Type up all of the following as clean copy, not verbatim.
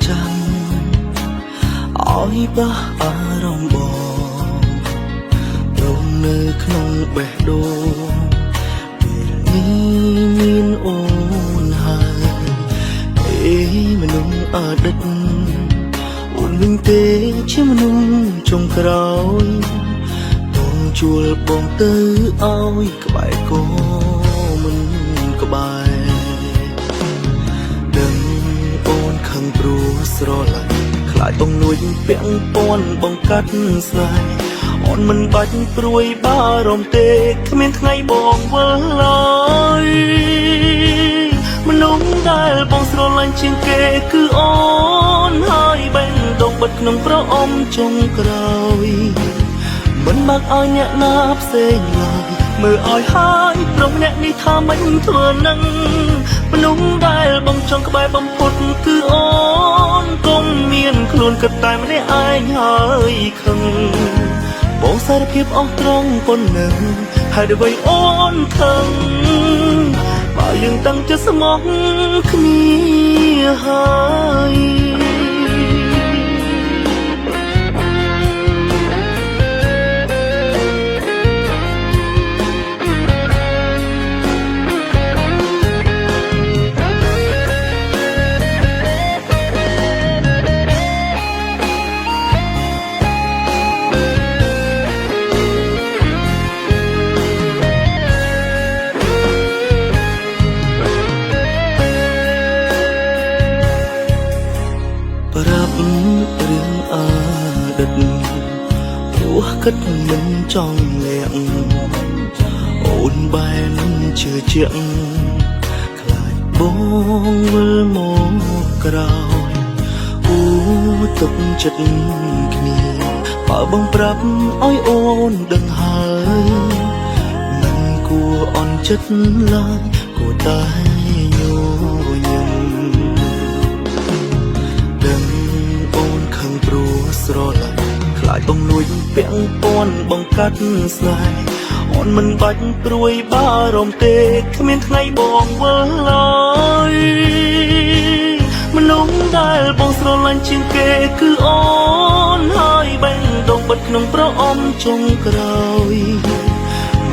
ចាំឲ្យបះអារម្មណ៍បងដងនៅក្នុងបេះដូងពេលនេះមានអូនហើយអេមនុស្សអតីតអូនវិញទេជាមនុស្សចុងក្រោយបងជួលបងទៅឲ្យក្បែរក៏មិនក្បែរដឹងអូនខឹងព្រោះស្រឡាញ់ខ្លាចបងលួចពាក់ព័ន្ធបងកាត់ស្នេហ៍អូនមិនបាច់ព្រួយបារម្ភទេគ្មានថ្ងៃបងវិលឡើយមនុស្សដែលបងស្រឡាញ់ជាងគេគឺអូនហើយបេះដូងបិទក្នុងប្រអប់ចុងក្រោយមិនបាក់ឲ្យអ្នកណាផ្សេងឡើយមើលឲ្យហើយព្រមអ្នកនេះថាមិនធ្វើនឹងមនុស្សដែលបងចង់ក្បែរបំផុតគឺអូនកុំមានខ្លួនគិតតែម្នាក់ឯងហើយខឹងបងសារភាពអស់ត្រង់ប៉ុណ្ណឹងហើយអ្វីអូនខឹងបើយើងតាំងចិត្តស្មោះគ្នាហើយប្រាប់រឿងអតីតព្រោះគិតមិនចង់លាក់អូនបែរជឿជាក់ខ្លាចបងវិលមកក្រោយអូទុកចិត្តគ្នាបើបងប្រាប់ឲ្យអូនដឹងហើយមិនគួរអន់ចិត្តឡើយគួរតែញញឹមស្រឡាញ់ខ្លាចបងលួចពាក់ព័ន្ធបងកាត់ស្នេហ៍អូនមិនបាច់ព្រួយបារម្ភទេគ្មានថ្ងៃបងវិលឡើយមនុស្សដែលបងស្រឡាញ់ជាងគេគឺអូនហើយបេះដូងបិទក្នុងប្រអប់ចុងក្រោយ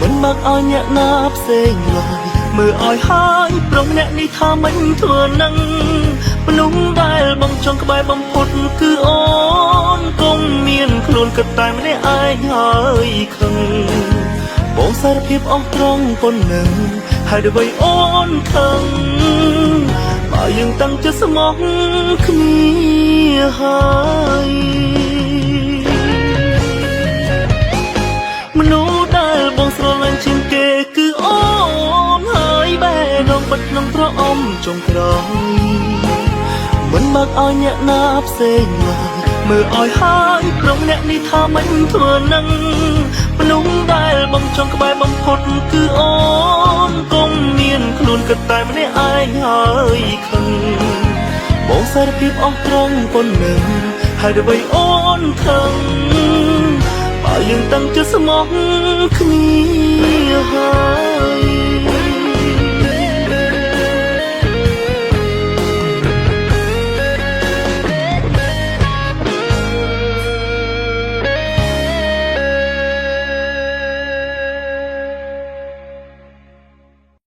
មិនបាក់ឲ្យអ្នកណាផ្សេងឡើយមើលឲ្យហើយព្រមអ្នកនេះថាមិនធ្វើនឹងមនុស្សដែលបងចង់ក្បែរបំផុតគឺអូនកុំមានខ្លួនគិតតែម្នាក់ឯងហើយខឹងបងសារភាពអស់ត្រង់ប៉ុណ្ណឹងហើយអ្វីអូនខឹងបើយើងតាំងចិត្តស្មោះគ្នាហើយមនុស្សដែលបងស្រឡាញ់ជាងគេគឺអូនហើយបេះដូងបិទក្នុងប្រអប់ចុងក្រោយមិនបាក់ឲ្យអ្នកណាផ្សេងឡើយមើលឲ្យហើយព្រមអ្នកនេះថាមិនធ្វើនឹងមនុស្សដែលបងចង់ក្បែរបំផុតគឺអូនកុំមានខ្លួនគិតតែម្នាក់ឯងហើយខឹងបងសារភាពអស់ត្រង់ប៉ុណ្ណឹងហើយអ្វីអូនខឹងបើយើងតាំងចិត្តស្មោះ